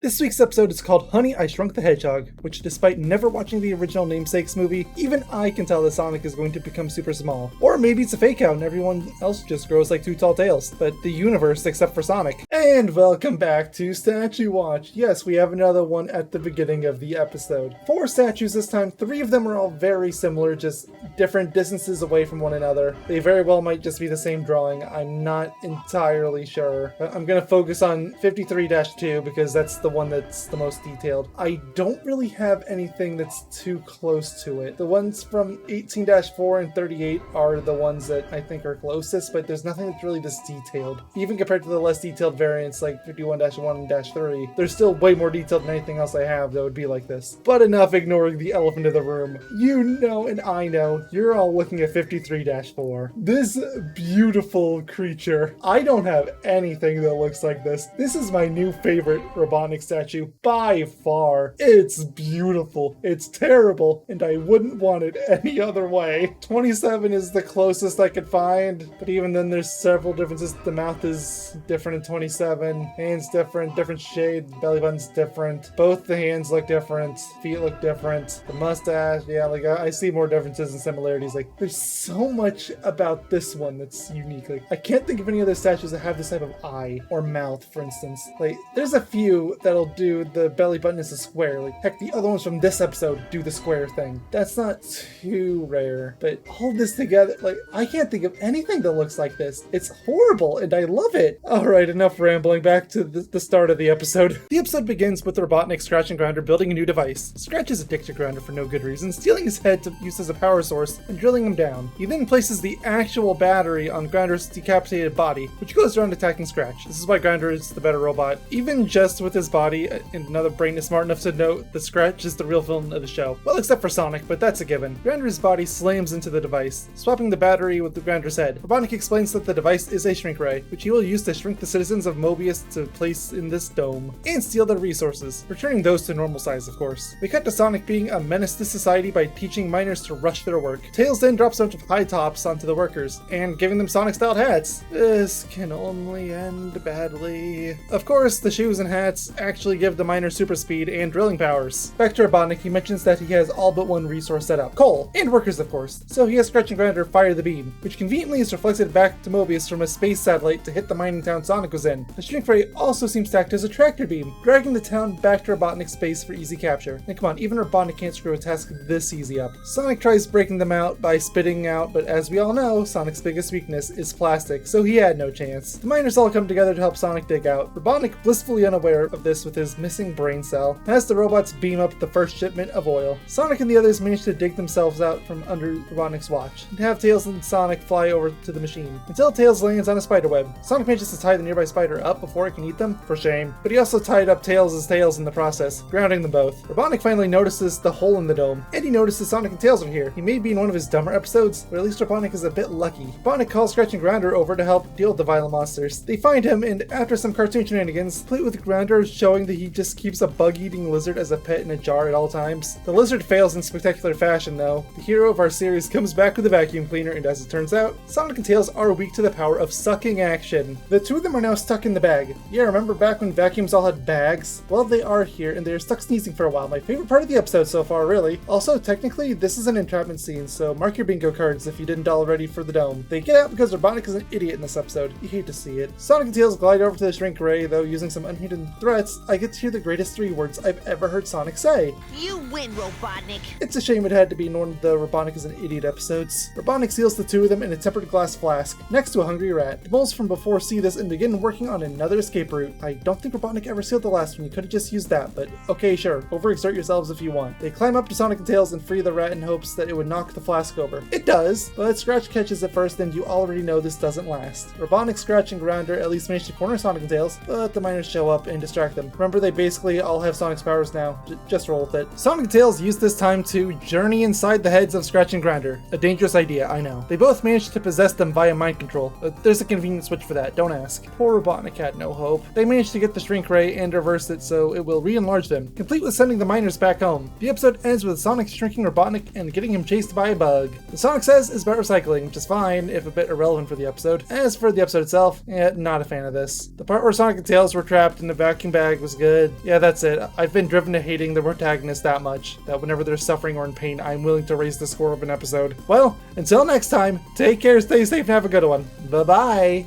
This week's episode is called Honey, I Shrunk the Hedgehog, which despite never watching the original Namesakes movie, even I can tell that Sonic is going to become super small. Or maybe it's a fake out and everyone else just grows like two tall tales, but the universe except for Sonic. And welcome back to Statue Watch. Yes, we have another one at the beginning of the episode. 4 statues this time, 3 of them are all very similar, just different distances away from one another. They very well might just be the same drawing, I'm not entirely sure. I'm gonna focus on 53-2 because that's the one that's the most detailed. I don't really have anything that's too close to it. The ones from 18-4 and 38 are the ones that I think are closest, but there's nothing that's really this detailed. Even compared to the less detailed variants like 51-1 and -3, they're still way more detailed than anything else I have that would be like this. But enough ignoring the elephant in the room. You know and I know, you're all looking at 53-4. This beautiful creature. I don't have anything that looks like this. This is my new favorite Robotnik statue by far. It's beautiful. It's terrible, and I wouldn't want it any other way. 27 is the closest I could find, but even then there's several differences. The mouth is different in 27, hands different shade, belly button's different. Both the hands look different, feet look different. The mustache, yeah, like I see more differences and similarities. Like there's so much about this one that's unique. Like I can't think of any other statues that have this type of eye or mouth, for instance. Like there's a few that'll do the belly button as a square. Like heck, the other ones from this episode do the square thing. That's not too rare, but all this together, like I can't think of anything that looks like this. It's horrible and I love it. Alright, enough rambling, back to the start of the episode. The episode begins with Robotnik, Scratch, and Grounder building a new device. Scratch is addicted to Grounder for no good reason, stealing his head to use as a power source and drilling him down. He then places the actual battery on Grounder's decapitated body, which goes around attacking Scratch. This is why Grounder is the better robot. Even just with his body, and another brain is smart enough to note that Scratch is the real villain of the show. Well, except for Sonic, but that's a given. Grounder's body slams into the device, swapping the battery with the Grounder's head. Robotnik explains that the device is a shrink ray, which he will use to shrink the citizens of Mobius to place in this dome, and steal their resources, returning those to normal size, of course. We cut to Sonic being a menace to society by teaching miners to rush their work. Tails then drops a bunch of high tops onto the workers, and giving them Sonic-styled hats. This can only end badly. Of course, the shoes and hats actually give the miner super speed and drilling powers. Back to Robotnik, he mentions that he has all but one resource set up. Coal, and workers of course, so he has Scratch and Grounder fire the beam, which conveniently is reflected back to Mobius from a space satellite to hit the mining town Sonic was in. The shrink ray also seems to act as a tractor beam, dragging the town back to Robotnik's space for easy capture. And come on, even Robotnik can't screw a task this easy up. Sonic tries breaking them out by spitting out, but as we all know, Sonic's biggest weakness is plastic, so he had no chance. The miners all come together to help Sonic dig out. Robotnik, blissfully unaware of this with his missing brain cell, has the robots beam up the first shipment of oil. Sonic and the others manage to dig themselves out from under Robotnik's watch, and have Tails and Sonic fly over to the machine, until Tails lands on a spider web. Sonic manages to tie the nearby spider up before it can eat them, for shame, but he also tied up Tails' tails in the process, grounding them both. Robotnik finally notices the hole in the dome, and he notices Sonic and Tails are here. He may be in one of his dumber episodes, but at least Robotnik is a bit lucky. Robotnik calls Scratch and Grounder over to help deal with the violent monsters. They find him, and after some cartoon shenanigans, complete with Grounder showing that he just keeps a bug-eating lizard as a pet in a jar at all times. The lizard fails in spectacular fashion though. The hero of our series comes back with a vacuum cleaner, and as it turns out, Sonic and Tails are weak to the power of sucking action. The two of them are now stuck in the bag. Yeah, remember back when vacuums all had bags? Well, they are here, and they're stuck sneezing for a while. My favorite part of the episode so far, really. Also, technically, this is an entrapment scene, so mark your bingo cards if you didn't already for the dome. They get out because Robotnik is an idiot in this episode. You hate to see it. Sonic and Tails glide over to the shrink ray, though using some unhidden threats, I get to hear the greatest 3 words I've ever heard Sonic say. You win, Robotnik. It's a shame it had to be in one of the Robotnik is an idiot episodes. Robotnik seals the two of them in a tempered glass flask, next to a hungry rat. The moles from before see this and begin working on another escape route. I don't think Robotnik ever sealed the last one, you could've just used that, but okay, sure, overexert yourselves if you want. They climb up to Sonic and Tails and free the rat in hopes that it would knock the flask over. It does, but Scratch catches it first, and you already know this doesn't last. Robotnik, Scratch, and Grounder at least manage to corner Sonic and Tails, but the miners show up and distract them. Remember, they basically all have Sonic's powers now. Just roll with it. Sonic and Tails use this time to journey inside the heads of Scratch and Grounder. A dangerous idea, I know. They both manage to possess them via mind control, but there's a convenient switch for that, don't ask. Poor Robotnik had no hope. They manage to get the shrink ray and reverse it so it will re-enlarge them, complete with sending the miners back home. The episode ends with Sonic shrinking Robotnik and getting him chased by a bug. The Sonic says is about recycling, which is fine, if a bit irrelevant for the episode. As for the episode itself, not a fan of this. The part where Sonic and Tails were trapped in the vacuum bag douchebag was good. Yeah, that's it. I've been driven to hating the protagonist that much, that whenever they're suffering or in pain, I'm willing to raise the score of an episode. Well, until next time, take care, stay safe, and have a good one. Bye-bye!